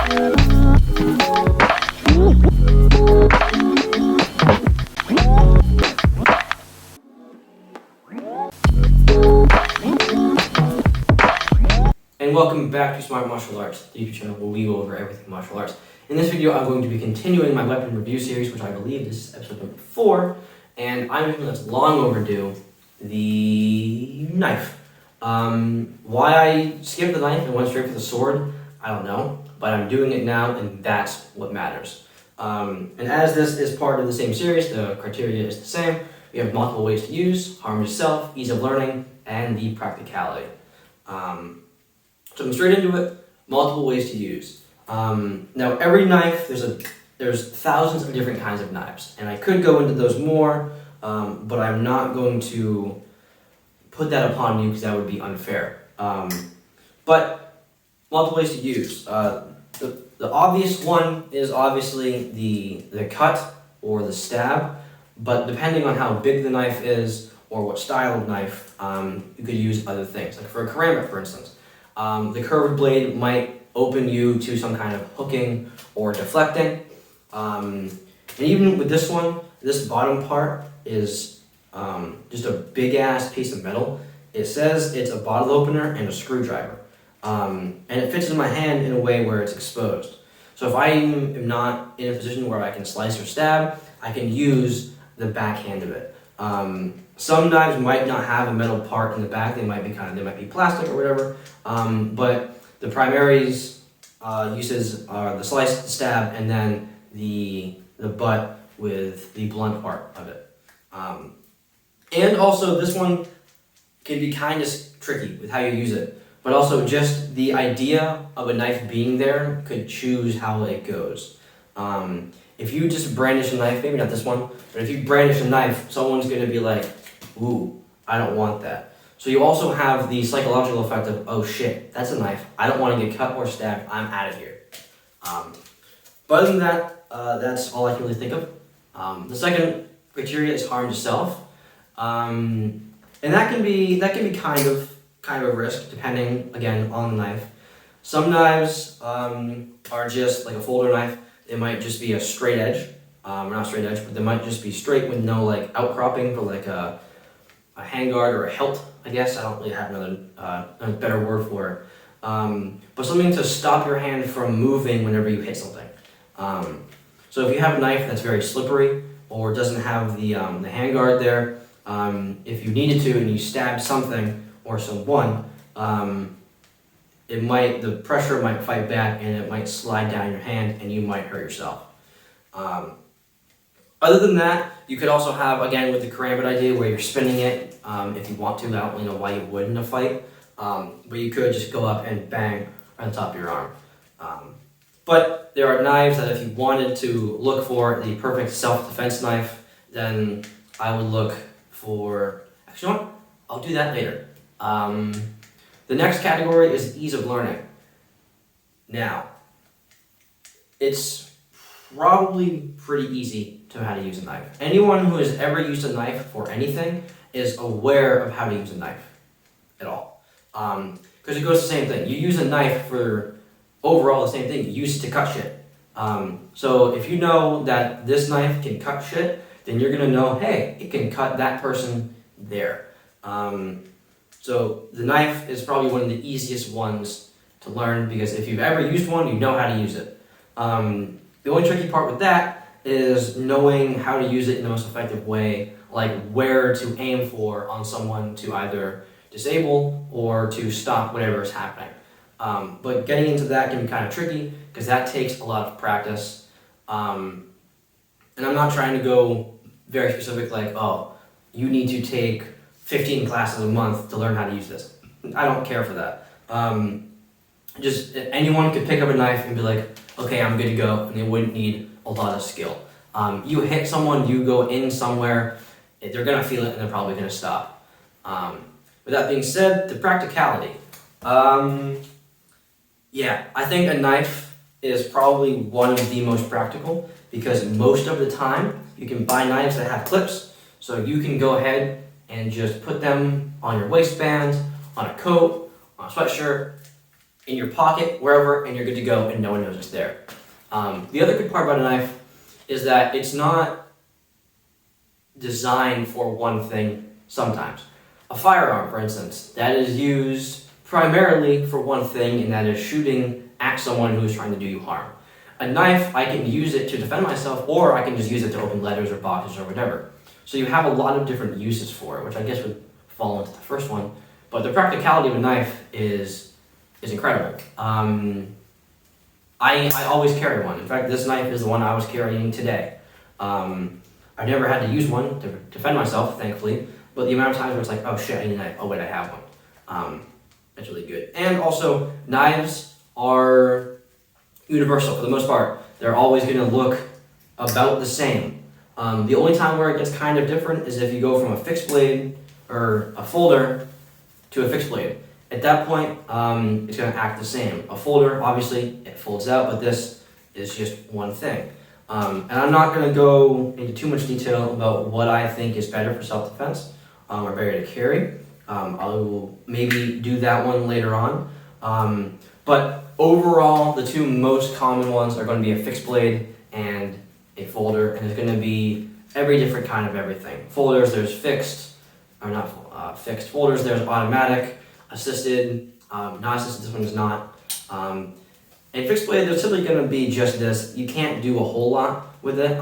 And welcome back to Smart Martial Arts, the YouTube channel where we go over everything martial arts. In this video, I'm going to be continuing my weapon review series, which I believe this is episode number 4, and I'm something that's long overdue, the knife. Why I skipped the knife and went straight for the sword, I don't know, but I'm doing it now, and that's what matters. And as this is part of the same series, the criteria is the same. We have multiple ways to use, harm yourself, ease of learning, and the practicality. So I'm straight into it, multiple ways to use. Now every knife, there's thousands of different kinds of knives, and I could go into those more, but I'm not going to put that upon you because that would be unfair. But multiple ways to use. The obvious one is obviously the cut or the stab, but depending on how big the knife is or what style of knife, you could use other things. Like for a karambit, for instance. The curved blade might open you to some kind of hooking or deflecting. And even with this one, this bottom part is just a big ass piece of metal. It says it's a bottle opener and a screwdriver. And it fits in my hand in a way where it's exposed. So if I am not in a position where I can slice or stab, I can use the back hand of it. Some knives might not have a metal part in the back. They might be plastic or whatever. But the primary uses are the slice, the stab, and then the butt with the blunt part of it. And also this one can be kind of tricky with how you use it. But also just the idea of a knife being there could choose how it goes. If you just brandish a knife, maybe not this one, but if you brandish a knife, someone's going to be like, ooh, I don't want that. So you also have the psychological effect of, oh shit, that's a knife. I don't want to get cut or stabbed. I'm out of here. But other than that, that's all I can really think of. The second criteria is harm yourself. And that can be kind of a risk depending, again, on the knife. Some knives are just like a folder knife. It might just be a straight edge, or not straight edge, but they might just be straight with no like outcropping for like a handguard or a hilt, I guess. I don't really have a better word for it. But something to stop your hand from moving whenever you hit something. So if you have a knife that's very slippery or doesn't have the handguard there, if you needed to and you stabbed something or someone, the pressure might fight back and it might slide down your hand and you might hurt yourself. Other than that, you could also have, again, with the karambit idea where you're spinning it, if you want to. I don't really know why you would in a fight, but you could just go up and bang on the top of your arm. But there are knives that if you wanted to look for the perfect self-defense knife, then I would look for, actually, you know what? I'll do that later. The next category is ease of learning. Now, it's probably pretty easy to know how to use a knife. Anyone who has ever used a knife for anything is aware of how to use a knife at all. Because it goes the same thing. You use a knife for overall the same thing. You use it to cut shit. So if you know that this knife can cut shit, then you're going to know, hey, it can cut that person there. So the knife is probably one of the easiest ones to learn because if you've ever used one, you know how to use it. The only tricky part with that is knowing how to use it in the most effective way, like where to aim for on someone to either disable or to stop whatever is happening. But getting into that can be kind of tricky because that takes a lot of practice. And I'm not trying to go very specific like, oh, you need to take 15 classes a month to learn how to use this. I don't care for that. Just anyone could pick up a knife and be like, okay, I'm good to go, and they wouldn't need a lot of skill. You hit someone, you go in somewhere, they're gonna feel it and they're probably gonna stop. With that being said, the practicality. Yeah, I think a knife is probably one of the most practical because most of the time you can buy knives that have clips, so you can go ahead and just put them on your waistband, on a coat, on a sweatshirt, in your pocket, wherever, and you're good to go, and no one knows it's there. The other good part about a knife is that it's not designed for one thing sometimes. A firearm, for instance, that is used primarily for one thing, and that is shooting at someone who is trying to do you harm. A knife, I can use it to defend myself, or I can just use it to open letters or boxes or whatever. So you have a lot of different uses for it, which I guess would fall into the first one. But the practicality of a knife is incredible. I always carry one. In fact, this knife is the one I was carrying today. I've never had to use one to defend myself, thankfully, but the amount of times where it's like, oh shit, I need a knife. Oh wait, I have one. It's really good. And also, knives are universal for the most part. They're always going to look about the same. The only time where it gets kind of different is if you go from a fixed blade or a folder to a fixed blade. At that point, it's going to act the same. A folder, obviously, it folds out, but this is just one thing. And I'm not going to go into too much detail about what I think is better for self-defense or better to carry. I will maybe do that one later on. But overall, the two most common ones are going to be a fixed blade and a folder, and it's going to be every different kind of everything. Folders, there's fixed, or not fixed. Folders, there's automatic, assisted, non-assisted, this one is not. And fixed blade, there's simply going to be just this. You can't do a whole lot with it.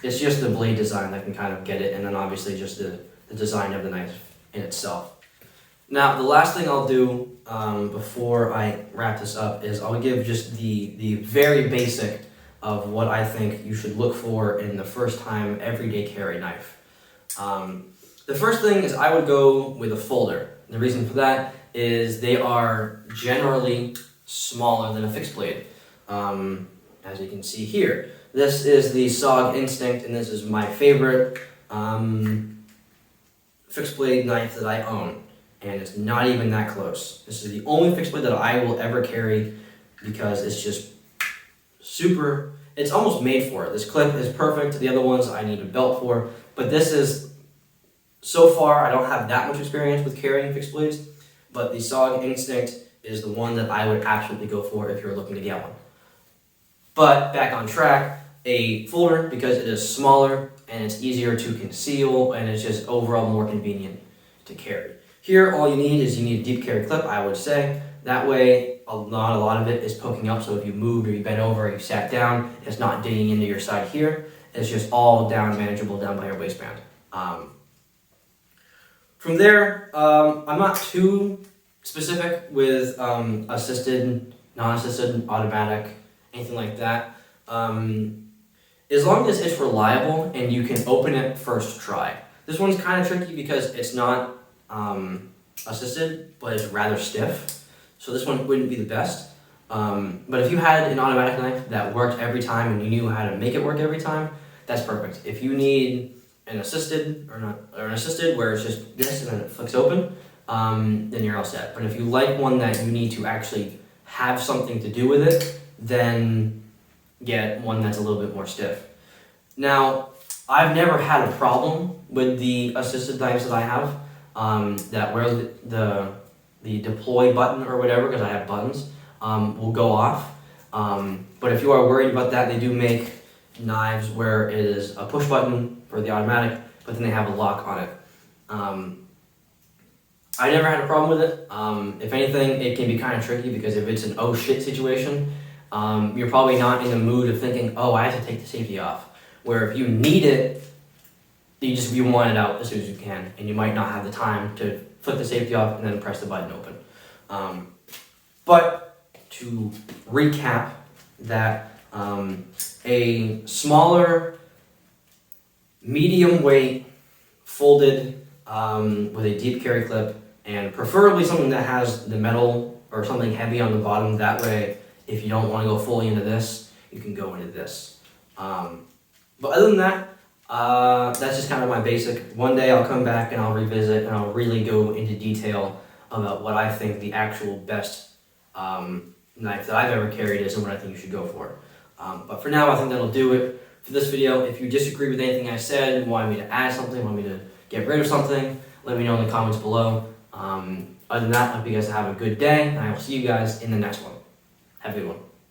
It's just the blade design that can kind of get it, and then obviously just the design of the knife in itself. Now, the last thing I'll do before I wrap this up is I'll give just the very basic of what I think you should look for in the first time everyday carry knife. The first thing is I would go with a folder. The reason for that is they are generally smaller than a fixed blade. As you can see here, this is the SOG Instinct, and this is my favorite fixed blade knife that I own, and it's not even that close. This is the only fixed blade that I will ever carry because it's just super, it's almost made for it. This clip is perfect. The other ones I need a belt for, but this is, so far I don't have that much experience with carrying fixed blades, but the SOG Instinct is the one that I would absolutely go for if you're looking to get one. But back on track, a folder, because it is smaller and it's easier to conceal and it's just overall more convenient to carry. Here, all you need is you need a deep carry clip, I would say. That way, not a lot of it is poking up, so if you moved or you bent over or you sat down, it's not digging into your side here. It's just all down, manageable down by your waistband. From there, I'm not too specific with assisted, non-assisted, automatic, anything like that. As long as it's reliable and you can open it first try. This one's kind of tricky because it's not assisted, but it's rather stiff. So this one wouldn't be the best. But if you had an automatic knife that worked every time and you knew how to make it work every time, that's perfect. If you need an assisted or an assisted where it's just this and then it flicks open, then you're all set. But if you like one that you need to actually have something to do with it, then get one that's a little bit more stiff. Now, I've never had a problem with the assisted knives that I have, that where the deploy button or whatever, because I have buttons, will go off. But if you are worried about that, they do make knives where it is a push button for the automatic, but then they have a lock on it. I never had a problem with it. If anything, it can be kind of tricky because if it's an oh shit situation, you're probably not in the mood of thinking, oh, I have to take the safety off. Where if you need it, you want it out as soon as you can, and you might not have the time to flip the safety off and then press the button open. But to recap that, a smaller, medium weight, folded, with a deep carry clip, and preferably something that has the metal or something heavy on the bottom. That way, if you don't want to go fully into this, you can go into this. But other than that, that's just kind of my basic. One day I'll come back and I'll revisit and I'll really go into detail about what I think the actual best knife that I've ever carried is and what I think you should go for. But for now, I think that'll do it for this video. If you disagree with anything I said, want me to add something, want me to get rid of something, let me know in the comments below. Other than that, I hope you guys have a good day, and I will see you guys in the next one. Have a good one.